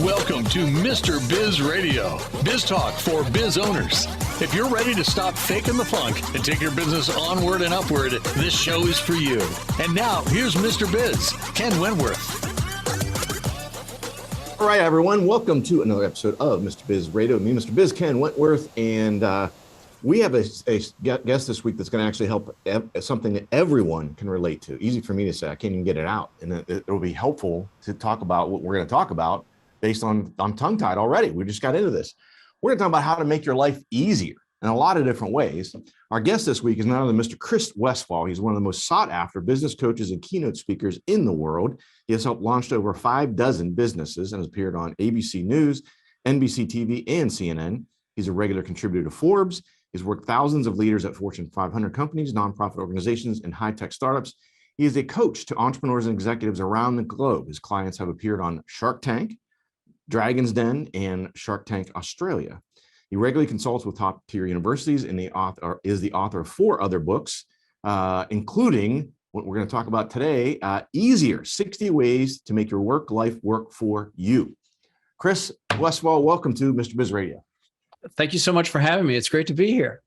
Welcome to Mr. Biz Radio, biz talk for biz owners. If you're ready to stop faking the funk and take your business onward and upward, this show is for you. And now, here's Mr. Biz, Ken Wentworth. All right, everyone, welcome to another episode of Mr. Biz Radio. Me, Mr. Biz, Ken Wentworth, and we have a guest this week that's going to actually help something that everyone can relate to. Easy for me to say, I can't even get it out, and it will be helpful to talk about what we're going to talk about based on, I'm tongue-tied already. We just got into this. We're going to talk about how to make your life easier in a lot of different ways. Our guest this week is none other than Mr. Chris Westfall. He's one of the most sought-after business coaches and keynote speakers in the world. He has helped launch over 6 businesses and has appeared on ABC News, NBC TV, and CNN. He's a regular contributor to Forbes. He's worked thousands of leaders at Fortune 500 companies, nonprofit organizations, and high-tech startups. He is a coach to entrepreneurs and executives around the globe. His clients have appeared on Shark Tank, Dragon's Den, and Shark Tank Australia. He regularly consults with top-tier universities and is the author of 4 other books, including what we're going to talk about today, Easier, 60 Ways to Make Your Work Life Work for You. Chris Westfall, welcome to Mr. Biz Radio. Thank you so much for having me. It's great to be here.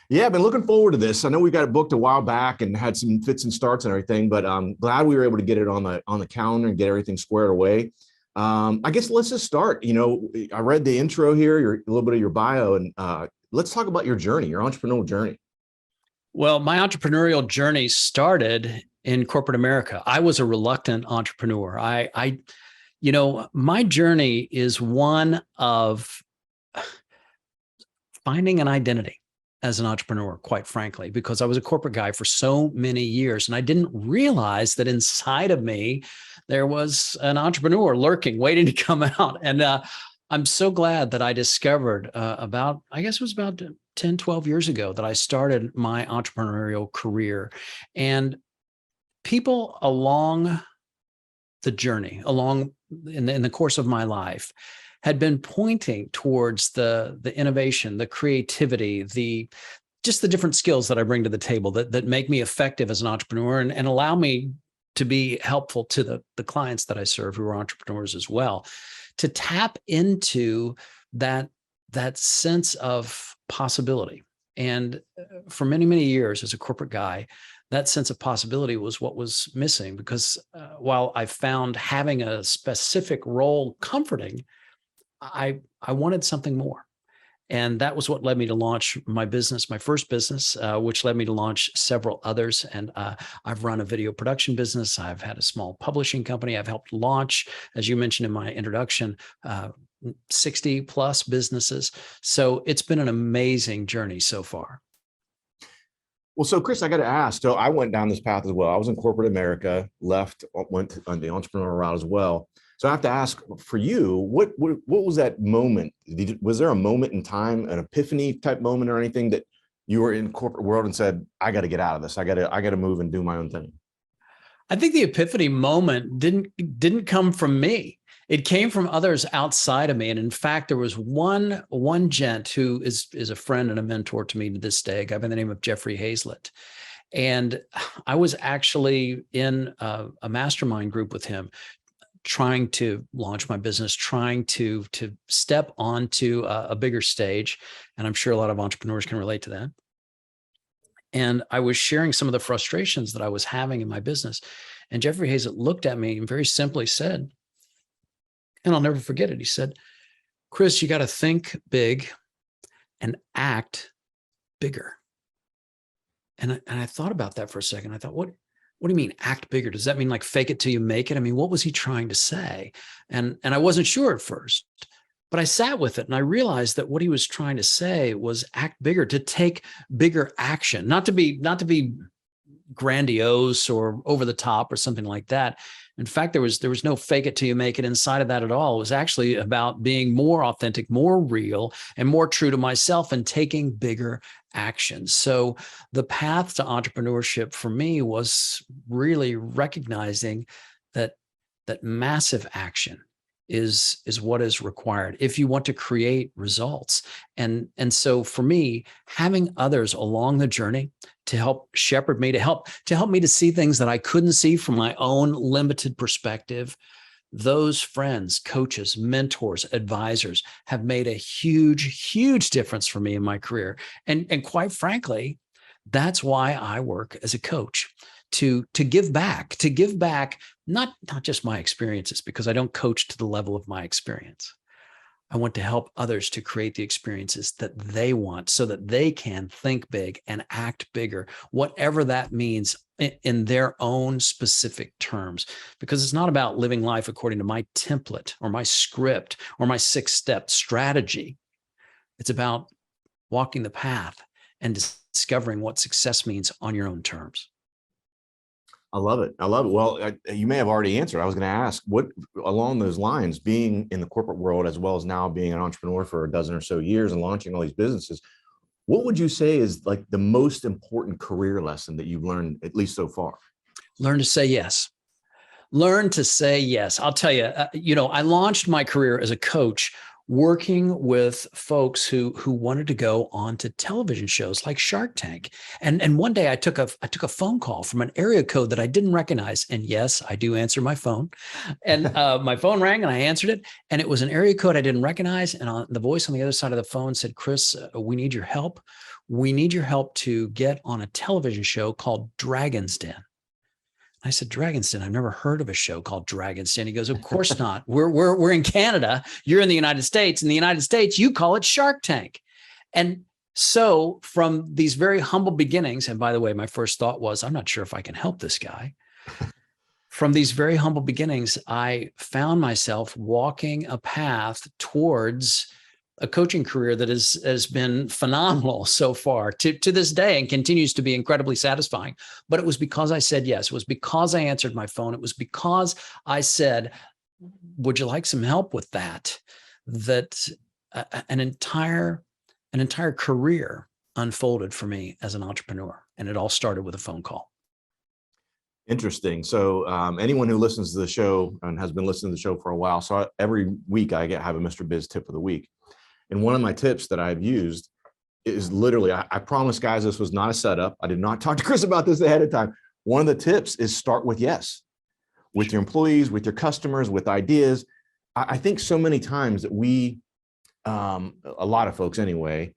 Yeah, I've been looking forward to this. I know we got it booked a while back and had some fits and starts and everything, but I'm glad we were able to get it on the calendar and get everything squared away. I guess let's just start. You know, I read the intro here, a little bit of your bio, and let's talk about your journey, your entrepreneurial journey. Well, my entrepreneurial journey started in corporate America. I was a reluctant entrepreneur. My journey is one of finding an identity as an entrepreneur, quite frankly, because I was a corporate guy for so many years, and I didn't realize that inside of me, there was an entrepreneur lurking, waiting to come out. And I'm so glad that I discovered about 10, 12 years ago that I started my entrepreneurial career. And people along the journey, in the course of my life, had been pointing towards the innovation, the creativity, just the different skills that I bring to the table that make me effective as an entrepreneur and allow me to be helpful to the clients that I serve who are entrepreneurs as well, to tap into that sense of possibility. And for many, many years as a corporate guy, that sense of possibility was what was missing, because while I found having a specific role comforting, I wanted something more. And that was what led me to launch my business, my first business, which led me to launch several others. And I've run a video production business. I've had a small publishing company. I've helped launch, as you mentioned in my introduction, 60 plus businesses. So it's been an amazing journey so far. Well, so Chris, I got to ask, so I went down this path as well. I was in corporate America, went on the entrepreneurial route as well. So I have to ask for you, what was that moment? Was there a moment in time, an epiphany type moment or anything that you were in corporate world and said, I got to get out of this. I got to move and do my own thing? I think the epiphany moment didn't come from me. It came from others outside of me. And in fact, there was one gent who is a friend and a mentor to me to this day, a guy by the name of Jeffrey Hazlett. And I was actually in a mastermind group with him, trying to launch my business, trying to step onto a bigger stage. And I'm sure a lot of entrepreneurs can relate to that. And I was sharing some of the frustrations that I was having in my business. And Jeffrey Hazlett looked at me and very simply said, and I'll never forget it, he said, Chris, you got to think big and act bigger. And I thought about that for a second. I thought, what do you mean act bigger? Does that mean like fake it till you make it? I mean, what was he trying to say? And I wasn't sure at first, but I sat with it and I realized that what he was trying to say was act bigger, to take bigger action, not to be grandiose or over the top or something like that. In fact, there was no fake it till you make it inside of that at all. It was actually about being more authentic, more real, and more true to myself and taking bigger action. So the path to entrepreneurship for me was really recognizing that massive action is what is required if you want to create results. And so for me, having others along the journey to help shepherd me, to help me to see things that I couldn't see from my own limited perspective, those friends, coaches, mentors, advisors have made a huge difference for me in my career. And quite frankly, that's why I work as a coach, to give back, not just my experiences, because I don't coach to the level of my experience. I want to help others to create the experiences that they want so that they can think big and act bigger, whatever that means in their own specific terms. Because it's not about living life according to my template or my script or my 6-step strategy. It's about walking the path and discovering what success means on your own terms. I love it. Well, you may have already answered. I was going to ask, what along those lines, being in the corporate world, as well as now being an entrepreneur for a dozen or so years and launching all these businesses, what would you say is like the most important career lesson that you've learned, at least so far? Learn to say yes. Learn to say yes. I'll tell you, I launched my career as a coach working with folks who wanted to go on to television shows like Shark Tank. And one day I took a phone call from an area code that I didn't recognize. And yes, I do answer my phone. And my phone rang and I answered it. And it was an area code I didn't recognize. And the voice on the other side of the phone said, "Chris, we need your help. We need your help to get on a television show called Dragon's Den." I said, "Dragon's Den? I've never heard of a show called Dragon's Den." He goes, "Of course not. We're in Canada. You're in the United States. In the United States, you call it Shark Tank." And so from these very humble beginnings, and by the way, my first thought was, I'm not sure if I can help this guy. From these very humble beginnings, I found myself walking a path towards a coaching career that has been phenomenal so far to this day and continues to be incredibly satisfying. But it was because I said yes. It was because I answered my phone. It was because I said, "Would you like some help with that?" That an entire career unfolded for me as an entrepreneur. And it all started with a phone call. Interesting. So anyone who listens to the show and has been listening to the show for a while, so every week I have a Mr. Biz tip of the week. And one of my tips that I've used is literally, I promise guys, this was not a setup. I did not talk to Chris about this ahead of time. One of the tips is start with yes, with your employees, with your customers, with ideas. I think so many times that we, a lot of folks anyway,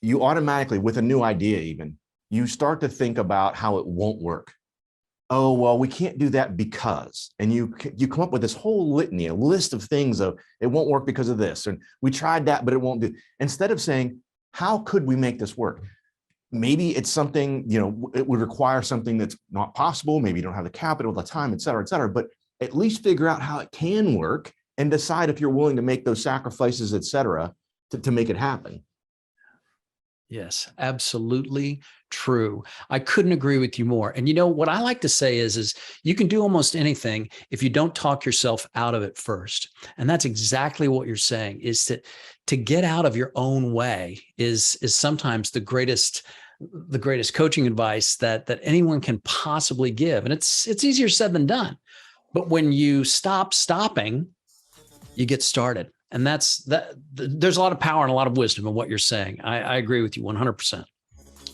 you automatically, with a new idea even, you start to think about how it won't work. Oh, well, we can't do that because, and you come up with this whole litany, a list of things of it won't work because of this. And we tried that, but it won't do. Instead of saying, how could we make this work? Maybe it's something, it would require something that's not possible. Maybe you don't have the capital, the time, et cetera, but at least figure out how it can work and decide if you're willing to make those sacrifices, et cetera, to make it happen. Yes, absolutely true. I couldn't agree with you more. And what I like to say is you can do almost anything if you don't talk yourself out of it first. And that's exactly what you're saying, is to get out of your own way is sometimes the greatest coaching advice that anyone can possibly give. And it's easier said than done. But when you stop stopping, you get started. And there's a lot of power and a lot of wisdom in what you're saying. I agree with you 100%.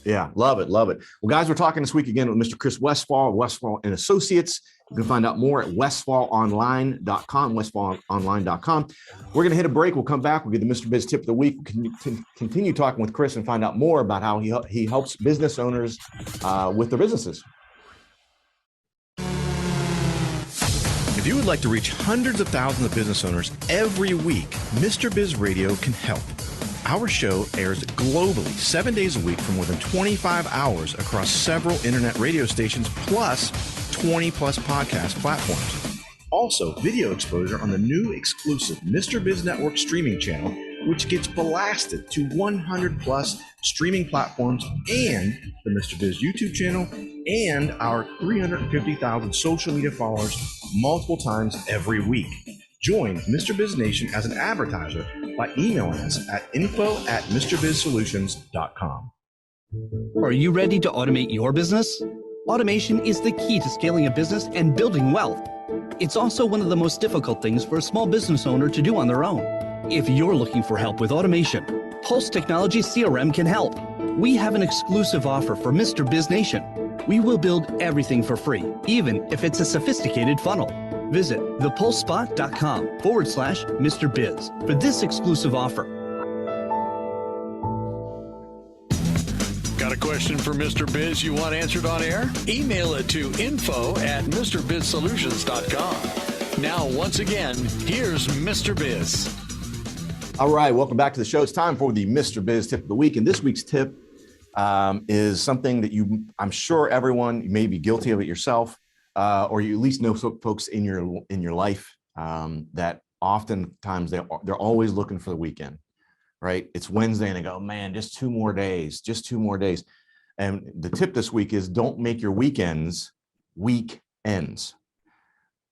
Yeah, love it. Well, guys, we're talking this week again with Mr. Chris Westfall, Westfall and Associates. You can find out more at westfallonline.com, westfallonline.com. We're going to hit a break. We'll come back. We'll get the Mr. Biz tip of the week. We can continue talking with Chris and find out more about how he helps business owners with their businesses. If you would like to reach hundreds of thousands of business owners every week, Mr. Biz Radio can help. Our show airs globally 7 days a week for more than 25 hours across several internet radio stations, plus 20 plus podcast platforms. Also, video exposure on the new exclusive Mr. Biz Network streaming channel, which gets blasted to 100 plus streaming platforms, and the Mr. Biz YouTube channel, and our 350,000 social media followers multiple times every week. Join Mr. Biz Nation as an advertiser by emailing us at info@MrBizSolutions.com. Are you ready to automate your business? Automation is the key to scaling a business and building wealth. It's also one of the most difficult things for a small business owner to do on their own. If you're looking for help with automation, Pulse Technology CRM can help. We have an exclusive offer for Mr. Biz Nation. We will build everything for free, even if it's a sophisticated funnel. Visit thepulsespot.com/Mr. Biz for this exclusive offer. Got a question for Mr. Biz you want answered on air? Email it to info@MrBizSolutions.com. Now, once again, here's Mr. Biz. All right, welcome back to the show. It's time for the Mr. Biz tip of the week. And this week's tip is something that I'm sure everyone, you may be guilty of it yourself, or you at least know folks in your life that oftentimes they're always looking for the weekend, right? It's Wednesday and they go, man, just 2 more days. And the tip this week is don't make your weekends weekends.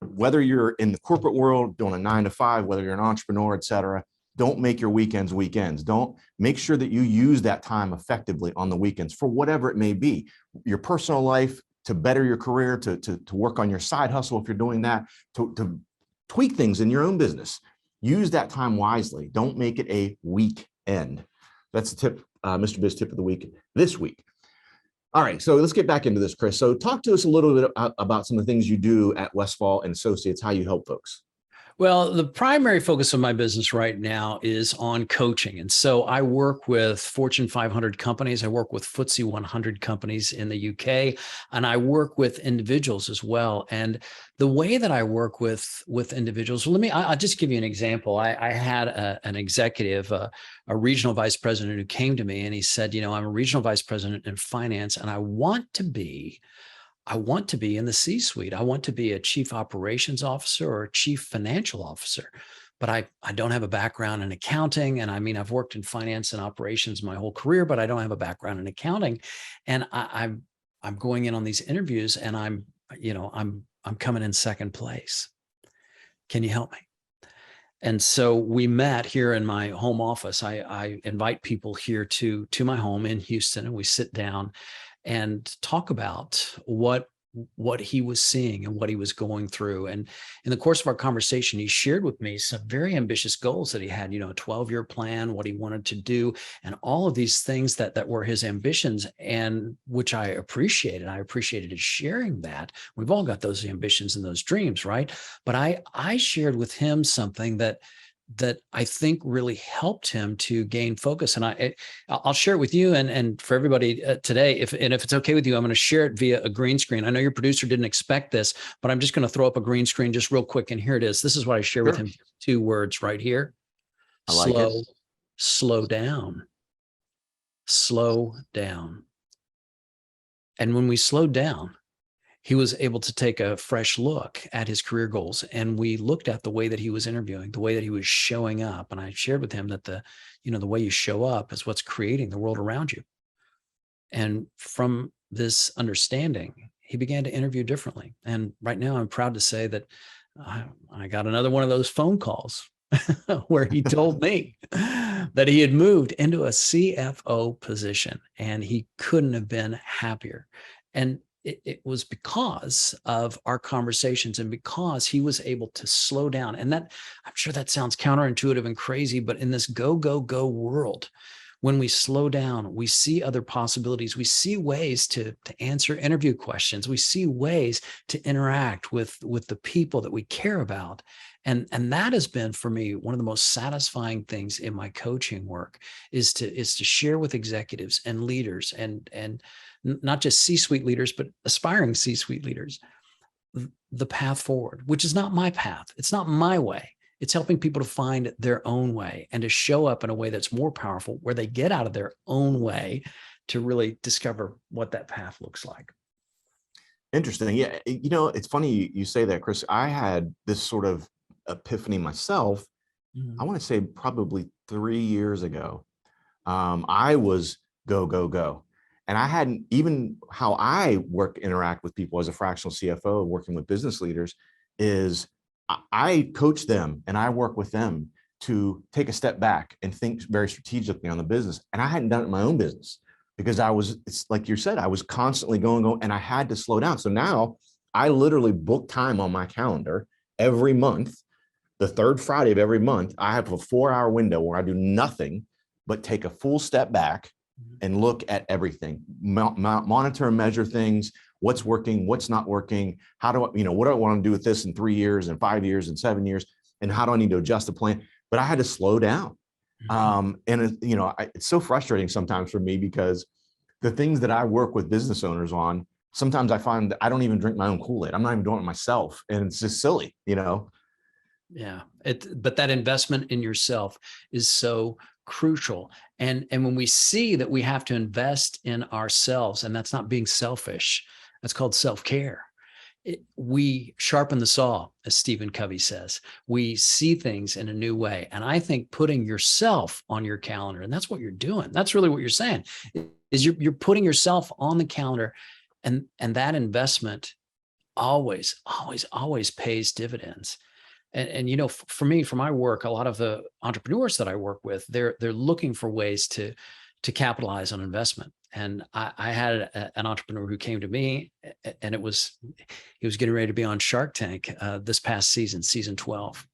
Whether you're in the corporate world doing a 9 to 5, whether you're an entrepreneur, et cetera, don't make your weekends weekends. Don't make sure that you use that time effectively on the weekends for whatever it may be. Your personal life, to better your career, to work on your side hustle if you're doing that, to tweak things in your own business. Use that time wisely. Don't make it a weekend. That's the tip, Mr. Biz tip of the week this week. All right, so let's get back into this, Chris. So talk to us a little bit about some of the things you do at Westfall and Associates, how you help folks. Well, the primary focus of my business right now is on coaching. And so I work with Fortune 500 companies. I work with FTSE 100 companies in the UK, and I work with individuals as well. And the way that I work with individuals, I'll just give you an example. I had an executive, a regional vice president who came to me and he said, I'm a regional vice president in finance and I want to be in the C-suite. I want to be a chief operations officer or a chief financial officer, but I don't have a background in accounting. And I've worked in finance and operations my whole career, but I don't have a background in accounting. And I'm going in on these interviews and I'm coming in second place. Can you help me? And so we met here in my home office. I invite people here to my home in Houston, and we sit down and talk about what he was seeing and what he was going through. And in the course of our conversation, he shared with me some very ambitious goals that he had, a 12-year plan, what he wanted to do, and all of these things that were his ambitions, and which I appreciated. I appreciated his sharing that. We've all got those ambitions and those dreams, right? But I shared with him something that I think really helped him to gain focus. And I'll share it with you and for everybody today. If it's okay with you, I'm going to share it via a green screen. I know your producer didn't expect this, but I'm just going to throw up a green screen just real quick. And here it is. This is what I share with him. 2 words right here. I like it. Slow down. Slow down. And when we slowed down, he was able to take a fresh look at his career goals. And we looked at the way that he was interviewing, the way that he was showing up. And I shared with him that the way you show up is what's creating the world around you. And from this understanding, he began to interview differently. And right now I'm proud to say that I got another one of those phone calls where he told me that he had moved into a CFO position and he couldn't have been happier. And it was because of our conversations and because he was able to slow down. And that, I'm sure that sounds counterintuitive and crazy, but in this go, go, go world, when we slow down, we see other possibilities. We see ways to answer interview questions. We see ways to interact with the people that we care about. And that has been, for me, one of the most satisfying things in my coaching work is to share with executives and leaders and not just C-suite leaders, but aspiring C-suite leaders, the path forward, which is not my path. It's not my way. It's helping people to find their own way and to show up in a way that's more powerful, where they get out of their own way to really discover what that path looks like. Interesting. Yeah. It's funny you say that, Chris. I had this sort of epiphany myself. I want to say probably 3 years ago. I was go, go, go. And I hadn't, even how I interact with people as a fractional CFO, working with business leaders, is I coach them and I work with them to take a step back and think very strategically on the business. And I hadn't done it in my own business because it's like you said, I was constantly going, and I had to slow down. So now I literally book time on my calendar every month, the third Friday of every month, I have a 4-hour window where I do nothing but take a full step back and look at everything, monitor and measure things, what's working, what's not working, how do I, what do I want to do with this in 3 years and 5 years and 7 years, and how do I need to adjust the plan? But I had to slow down. And it's so frustrating sometimes for me because the things that I work with business owners on, sometimes I find that I don't even drink my own Kool-Aid. I'm not even doing it myself. And it's just silly, Yeah. But that investment in yourself is so crucial. And when we see that we have to invest in ourselves, and that's not being selfish, that's called self-care. We sharpen the saw, as Stephen Covey says. We see things in a new way. And I think putting yourself on your calendar, and that's what you're doing. That's really what you're saying, is you're putting yourself on the calendar, and that investment always pays dividends. And for me, for my work, a lot of the entrepreneurs that I work with, they're looking for ways to capitalize on investment. And I had an entrepreneur who came to me, and he was getting ready to be on Shark Tank this past season 12.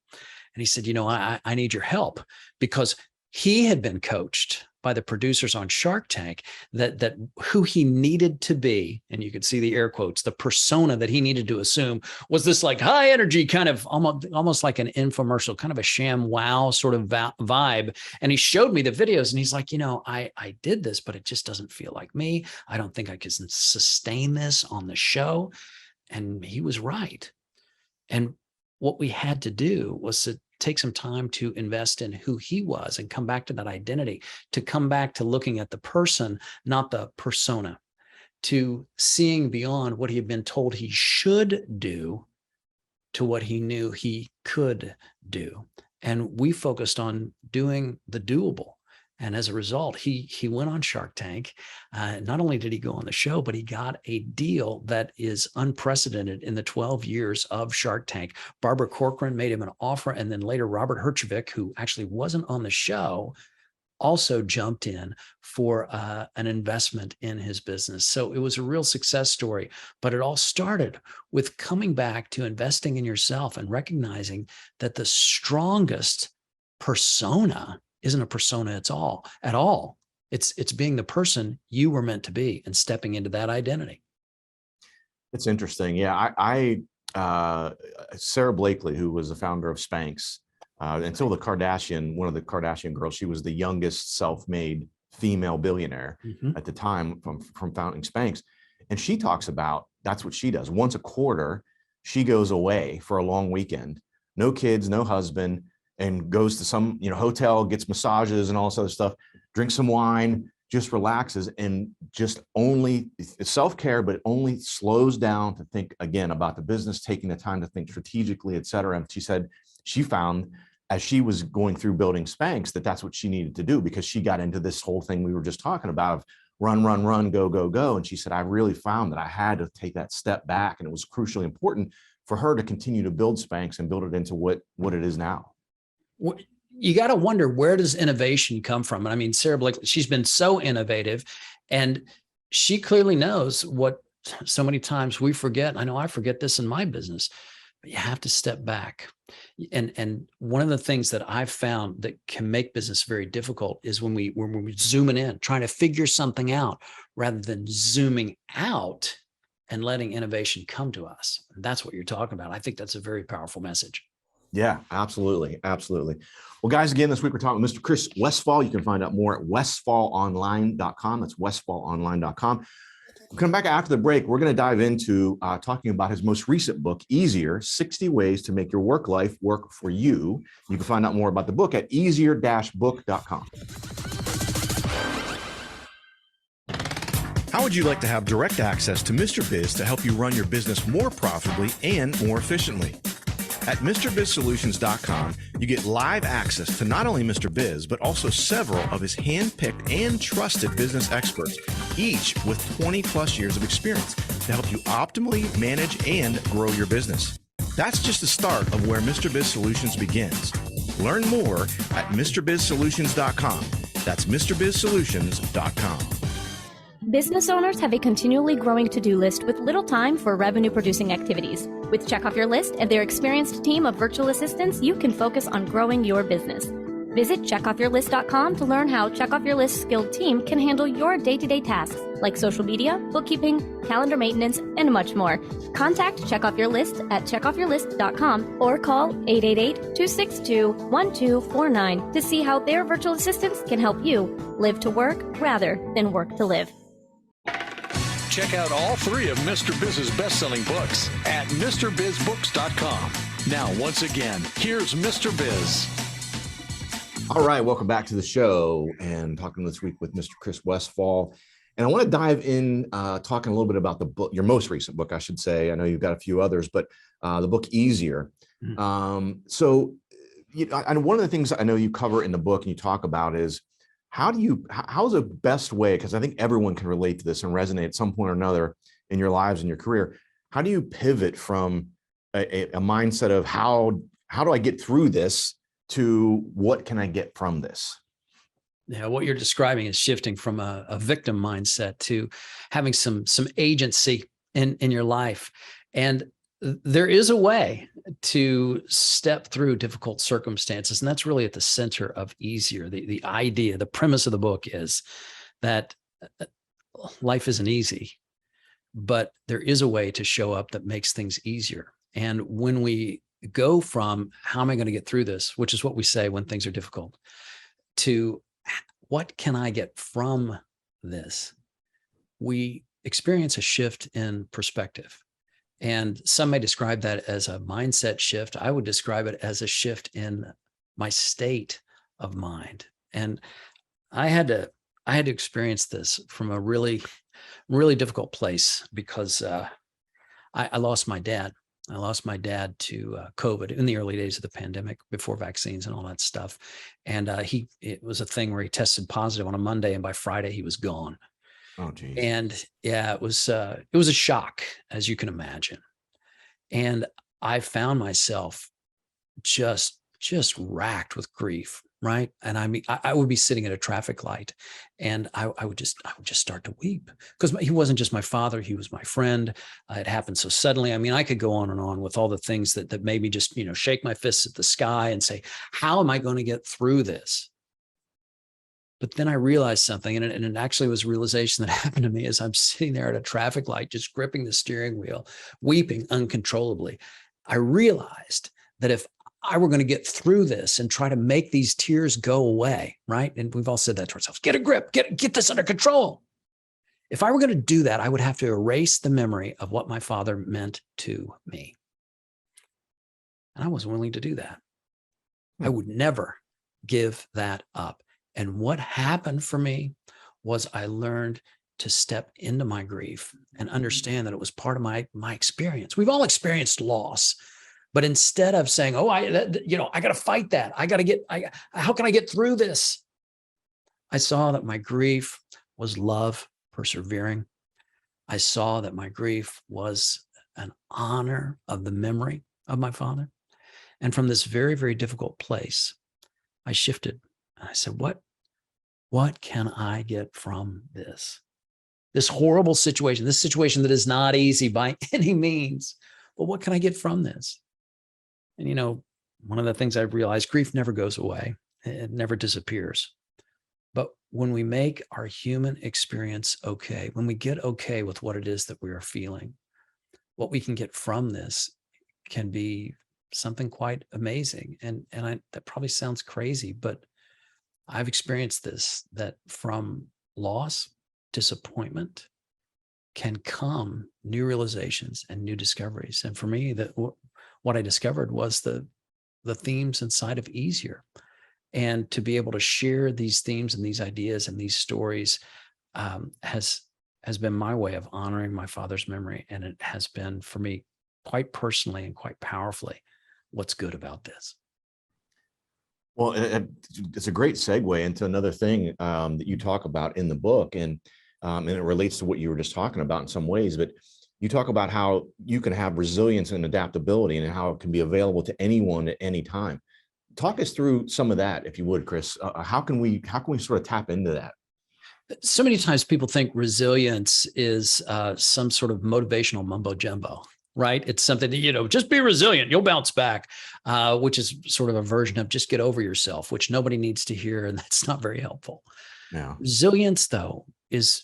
And he said, I need your help, because he had been coached by the producers on Shark Tank that who he needed to be, and you could see the air quotes, the persona that he needed to assume was this like high energy kind of almost like an infomercial, kind of a sham wow sort of vibe. And he showed me the videos, and he's like, I did this, but it just doesn't feel like me. I don't think I can sustain this on the show. And he was right. And what we had to do was to take some time to invest in who he was and come back to that identity, to come back to looking at the person, not the persona, to seeing beyond what he had been told he should do to what he knew he could do. And we focused on doing the doable. And as a result, he went on Shark Tank. Not only did he go on the show, but he got a deal that is unprecedented in the 12 years of Shark Tank. Barbara Corcoran made him an offer, and then later Robert Herjavec, who actually wasn't on the show, also jumped in for an investment in his business. So it was a real success story, but it all started with coming back to investing in yourself and recognizing that the strongest persona isn't a persona at all. It's being the person you were meant to be and stepping into that identity. It's interesting. Yeah. I Sarah Blakely, who was the founder of Spanx, until one of the Kardashian girls, she was the youngest self-made female billionaire at the time from founding Spanx. And she talks about, that's what she does. Once a quarter, she goes away for a long weekend, no kids, no husband, and goes to some hotel, gets massages and all this other stuff, drinks some wine, just relaxes, and just only self-care, but only slows down to think again about the business, taking the time to think strategically, et cetera. And she said she found, as she was going through building Spanx, that's what she needed to do, because she got into this whole thing we were just talking about of run, go, go, go. And she said, I really found that I had to take that step back, and it was crucially important for her to continue to build Spanx and build it into what it is now. You got to wonder, where does innovation come from? And I mean, Sarah Blakely, she's been so innovative, and she clearly knows what so many times we forget. I know I forget this in my business, but you have to step back. And one of the things that I've found that can make business very difficult is when we're zooming in, trying to figure something out rather than zooming out and letting innovation come to us. And that's what you're talking about. I think that's a very powerful message. Yeah, absolutely. Absolutely. Well, guys, again, this week we're talking with Mr. Chris Westfall. You can find out more at westfallonline.com. That's westfallonline.com. We'll come back after the break. We're going to dive into talking about his most recent book, Easier, 60 Ways to Make Your Work Life Work for You. You can find out more about the book at easier-book.com. How would you like to have direct access to Mr. Biz to help you run your business more profitably and more efficiently? At MrBizSolutions.com, you get live access to not only Mr. Biz, but also several of his hand-picked and trusted business experts, each with 20 plus years of experience to help you optimally manage and grow your business. That's just the start of where Mr. Biz Solutions begins. Learn more at MrBizSolutions.com. That's MrBizSolutions.com. Business owners have a continually growing to-do list with little time for revenue-producing activities. With Check Off Your List and their experienced team of virtual assistants, you can focus on growing your business. Visit checkoffyourlist.com to learn how Check Off Your List's skilled team can handle your day-to-day tasks like social media, bookkeeping, calendar maintenance, and much more. Contact Check Off Your List at checkoffyourlist.com or call 888-262-1249 to see how their virtual assistants can help you live to work rather than work to live. Check out all three of Mr. Biz's best-selling books at MrBizBooks.com. Now, once again, here's Mr. Biz. All right, welcome back to the show, and talking this week with Mr. Chris Westfall. And I want to dive in, talking a little bit about the book, your most recent book, I should say. I know you've got a few others, but the book Easier. And one of the things I know you cover in the book and you talk about is how's the best way, because I think everyone can relate to this and resonate at some point or another in your lives and your career. How do you pivot from a mindset of how do I get through this to what can I get from this? Yeah, what you're describing is shifting from a victim mindset to having some agency in your life. And there is a way to step through difficult circumstances. And that's really at the center of Easier. The idea, the premise of the book is that life isn't easy, but there is a way to show up that makes things easier. And when we go from how am I going to get through this, which is what we say when things are difficult, to what can I get from this, we experience a shift in perspective. And some may describe that as a mindset shift. I would describe it as a shift in my state of mind. And I had to experience this from a really, really difficult place because I lost my dad. I lost my dad to COVID in the early days of the pandemic, before vaccines and all that stuff. And it was a thing where he tested positive on a Monday, and by Friday he was gone. Oh, geez. And yeah, it was a shock, as you can imagine. And I found myself just racked with grief. Right. And I mean, I would be sitting at a traffic light, and I would just start to weep, because he wasn't just my father. He was my friend. It happened so suddenly. I mean, I could go on and on with all the things that made me just, shake my fists at the sky and say, how am I going to get through this? But then I realized something, and it actually was a realization that happened to me as I'm sitting there at a traffic light, just gripping the steering wheel, weeping uncontrollably. I realized that if I were going to get through this and try to make these tears go away, right? And we've all said that to ourselves, get a grip, get this under control. If I were going to do that, I would have to erase the memory of what my father meant to me. And I wasn't willing to do that. I would never give that up. And what happened for me was I learned to step into my grief and understand that it was part of my experience. We've all experienced loss. But instead of saying, oh, I got to fight that. How can I get through this? I saw that my grief was love persevering. I saw that my grief was an honor of the memory of my father. And from this very, very difficult place, I shifted. I said, what can I get from this? This horrible situation, this situation that is not easy by any means. But what can I get from this? And, one of the things I've realized, grief never goes away. It never disappears. But when we make our human experience okay, when we get okay with what it is that we are feeling, what we can get from this can be something quite amazing. And that probably sounds crazy, but I've experienced this, that from loss, disappointment can come new realizations and new discoveries. And for me, what I discovered was the themes inside of Easier. And to be able to share these themes and these ideas and these stories has been my way of honoring my father's memory. And it has been, for me, quite personally and quite powerfully, what's good about this. Well, it's a great segue into another thing that you talk about in the book, and it relates to what you were just talking about in some ways, but you talk about how you can have resilience and adaptability and how it can be available to anyone at any time. Talk us through some of that, if you would, Chris. How can we sort of tap into that? So many times people think resilience is some sort of motivational mumbo jumbo, right? It's something that, just be resilient, you'll bounce back, which is sort of a version of just get over yourself, which nobody needs to hear. And that's not very helpful. Yeah. Resilience, though, is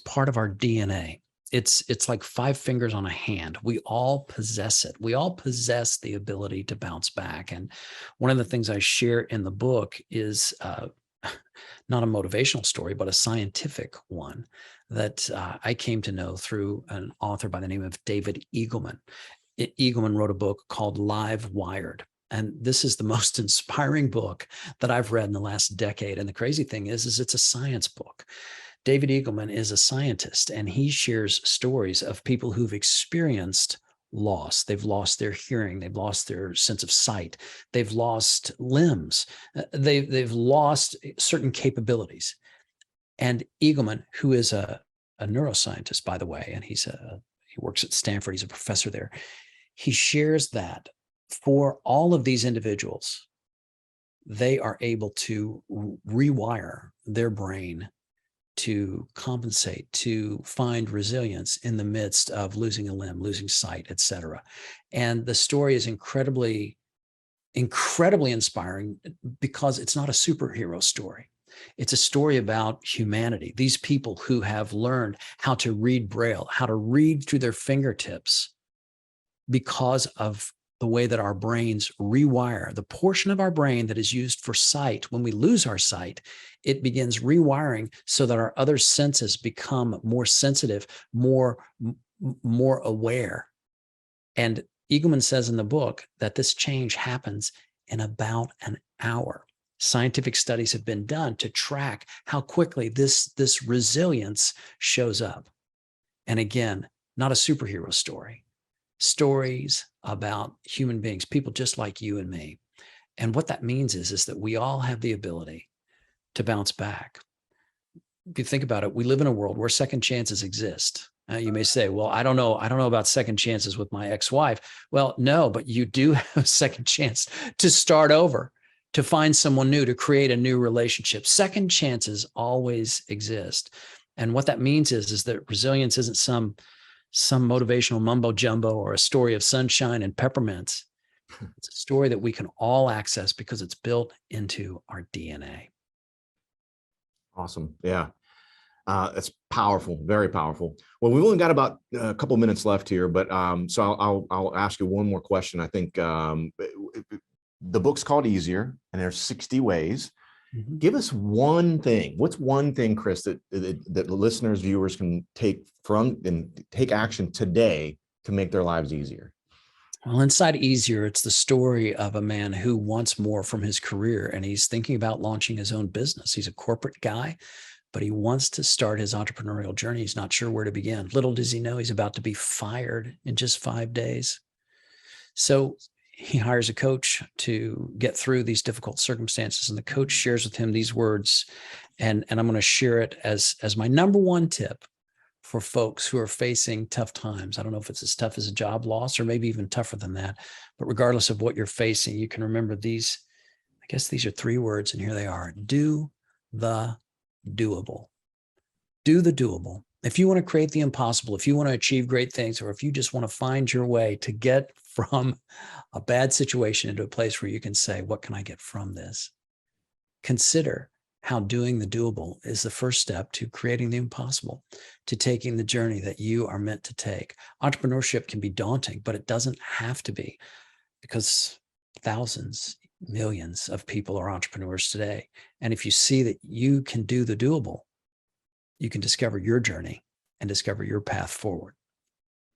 part of our DNA. It's like 5 fingers on a hand. We all possess it. We all possess the ability to bounce back. And one of the things I share in the book is not a motivational story, but a scientific one that I came to know through an author by the name of David Eagleman. Eagleman wrote a book called Live Wired. And this is the most inspiring book that I've read in the last decade. And the crazy thing is it's a science book. David Eagleman is a scientist, and he shares stories of people who've experienced loss. They've lost their hearing. They've lost their sense of sight. They've lost limbs. They've lost certain capabilities. And Eagleman, who is a neuroscientist, by the way, and he works at Stanford. He's a professor there. He shares that for all of these individuals, they are able to rewire their brain to compensate, to find resilience in the midst of losing a limb, losing sight, et cetera. And the story is incredibly inspiring because it's not a superhero story. It's a story about humanity. These people who have learned how to read Braille, how to read through their fingertips because of the way that our brains rewire the portion of our brain that is used for sight. When we lose our sight, it begins rewiring so that our other senses become more sensitive, more aware. And Eagleman says in the book that this change happens in about an hour. Scientific studies have been done to track how quickly this resilience shows up. And again, not a superhero story. Stories about human beings, people just like you and me. And what that means is that we all have the ability to bounce back. If you think about it, we live in a world where second chances exist. You may say, well, I don't know about second chances with my ex-wife. Well, no, but you do have a second chance to start over, to find someone new, to create a new relationship. Second chances always exist. And what that means is that resilience isn't some motivational mumbo jumbo or a story of sunshine and peppermints. It's a story that we can all access because it's built into our DNA. Awesome. Yeah. It's powerful, very powerful. Well, we've only got about a couple minutes left here, but so I'll ask you one more question. I think the book's called Easier, and there's 60 ways. Mm-hmm. Give us one thing. What's one thing, Chris, that listeners, viewers can take action today to make their lives easier? Well, inside Easier, it's the story of a man who wants more from his career, and he's thinking about launching his own business. He's a corporate guy, but he wants to start his entrepreneurial journey. He's not sure where to begin. Little does he know he's about to be fired in just 5 days. So he hires a coach to get through these difficult circumstances. And the coach shares with him these words. And I'm going to share it as my number one tip for folks who are facing tough times. I don't know if it's as tough as a job loss or maybe even tougher than that. But regardless of what you're facing, you can remember these. I guess these are 3 words, and here they are. Do the doable. Do the doable. If you want to create the impossible, if you want to achieve great things, or if you just want to find your way to get from a bad situation into a place where you can say, what can I get from this? Consider how doing the doable is the first step to creating the impossible, to taking the journey that you are meant to take. Entrepreneurship can be daunting, but it doesn't have to be, because thousands, millions of people are entrepreneurs today. And if you see that you can do the doable, you can discover your journey and discover your path forward.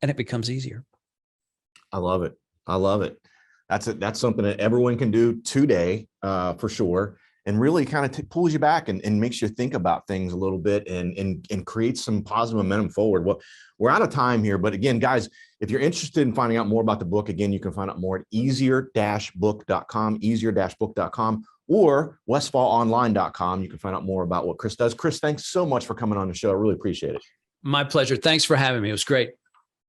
And it becomes easier. I love it. I love it. That's something that everyone can do today, for sure. And really kind of pulls you back and makes you think about things a little bit and creates some positive momentum forward. Well, we're out of time here, but again, guys, if you're interested in finding out more about the book, again, you can find out more at easier-book.com, easier-book.com, or westfallonline.com. You can find out more about what Chris does. Chris, thanks so much for coming on the show. I really appreciate it. My pleasure. Thanks for having me. It was great.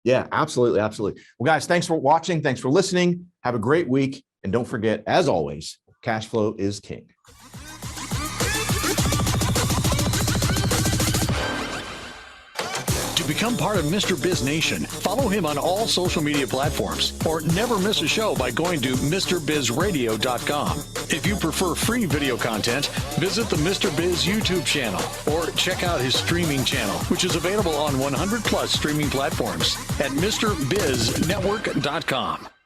Yeah, absolutely. Absolutely. Well, guys, thanks for watching. Thanks for listening. Have a great week. And don't forget, as always, cash flow is king. become part of Mr. Biz Nation. Follow him on all social media platforms or never miss a show by going to MrBizRadio.com. If you prefer free video content, visit the Mr. Biz YouTube channel or check out his streaming channel, which is available on 100 plus streaming platforms at MrBizNetwork.com.